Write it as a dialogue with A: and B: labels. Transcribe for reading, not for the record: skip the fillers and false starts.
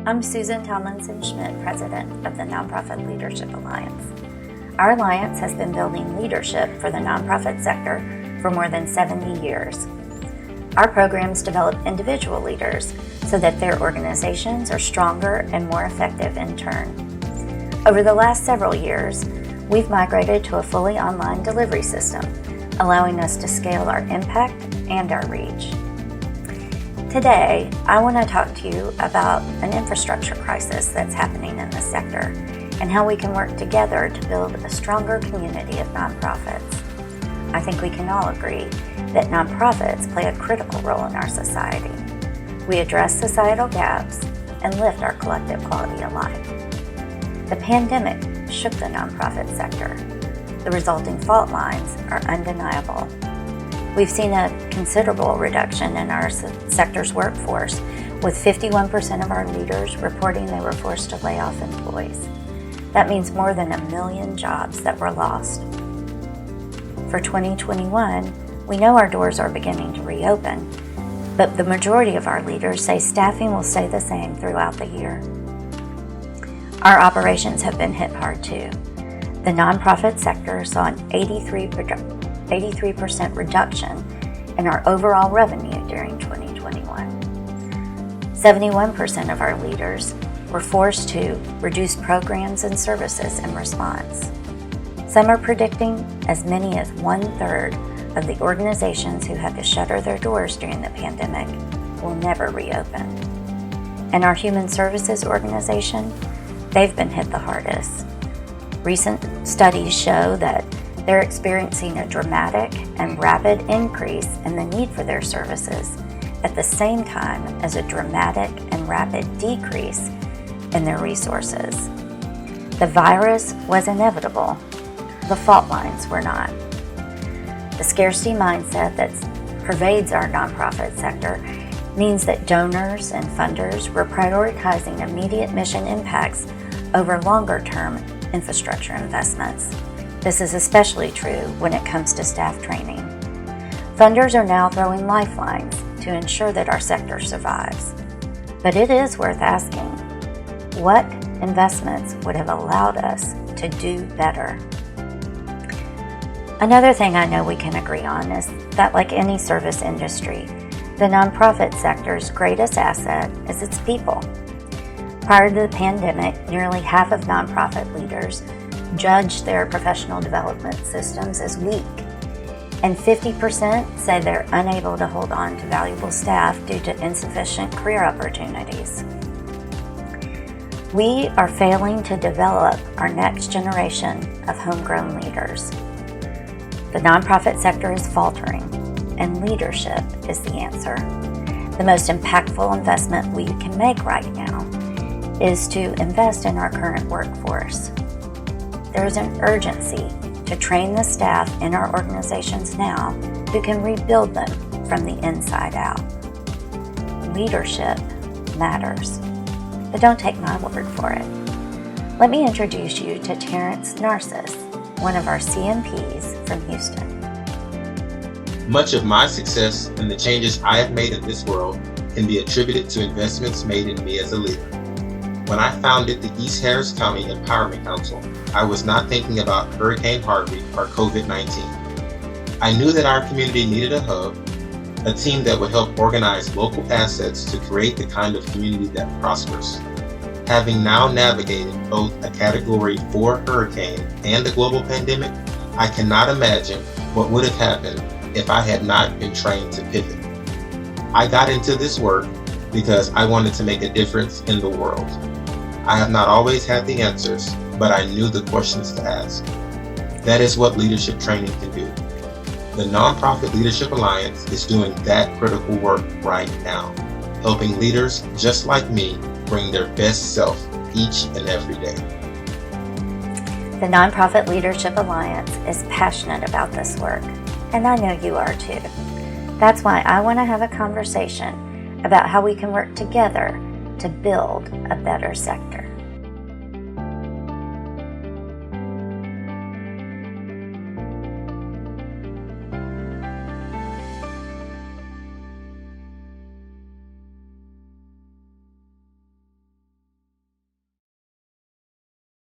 A: I'm Susan Tomlinson Schmidt, President of the Nonprofit Leadership Alliance. Our alliance has been building leadership for the nonprofit sector for more than 70 years. Our programs develop individual leaders so that their organizations are stronger and more effective in turn. Over the last several years, we've migrated to a fully online delivery system, allowing us to scale our impact and our reach. Today, I want to talk to you about an infrastructure crisis that's happening in the sector and how we can work together to build a stronger community of nonprofits. I think we can all agree that nonprofits play a critical role in our society. We address societal gaps and lift our collective quality of life. The pandemic shook the nonprofit sector. The resulting fault lines are undeniable. We've seen a considerable reduction in our sector's workforce, with 51% of our leaders reporting they were forced to lay off employees. That means more than 1 million jobs that were lost. For 2021, we know our doors are beginning to reopen, but the majority of our leaders say staffing will stay the same throughout the year. Our operations have been hit hard too. The nonprofit sector saw an 83% reduction in our overall revenue during 2021. 71% of our leaders were forced to reduce programs and services in response. Some are predicting as many as 1/3 of the organizations who had to shutter their doors during the pandemic will never reopen. And our human services organization, they've been hit the hardest. Recent studies show that they're experiencing a dramatic and rapid increase in the need for their services at the same time as a dramatic and rapid decrease in their resources. The virus was inevitable. The fault lines were not. The scarcity mindset that pervades our nonprofit sector means that donors and funders were prioritizing immediate mission impacts over longer-term infrastructure investments. This is especially true when it comes to staff training. Funders are now throwing lifelines to ensure that our sector survives. But it is worth asking, what investments would have allowed us to do better? Another thing I know we can agree on is that, like any service industry, the nonprofit sector's greatest asset is its people. Prior to the pandemic, nearly half of nonprofit leaders judge their professional development systems as weak, and 50% say they're unable to hold on to valuable staff due to insufficient career opportunities. We are failing to develop our next generation of homegrown leaders. The nonprofit sector is faltering, and leadership is the answer. The most impactful investment we can make right now is to invest in our current workforce. There is an urgency to train the staff in our organizations now who can rebuild them from the inside out. Leadership matters, but don't take my word for it. Let me introduce you to Terrence Narcisse, one of our CNPs from Houston.
B: Much of my success and the changes I have made in this world can be attributed to investments made in me as a leader. When I founded the East Harris County Empowerment Council, I was not thinking about Hurricane Harvey or COVID-19. I knew that our community needed a hub, a team that would help organize local assets to create the kind of community that prospers. Having now navigated both a Category 4 hurricane and a global pandemic, I cannot imagine what would have happened if I had not been trained to pivot. I got into this work because I wanted to make a difference in the world. I have not always had the answers, but I knew the questions to ask. That is what leadership training can do. The Nonprofit Leadership Alliance is doing that critical work right now, helping leaders just like me bring their best self each and every day.
A: The Nonprofit Leadership Alliance is passionate about this work, and I know you are too. That's why I want to have a conversation about how we can work together to build a better sector.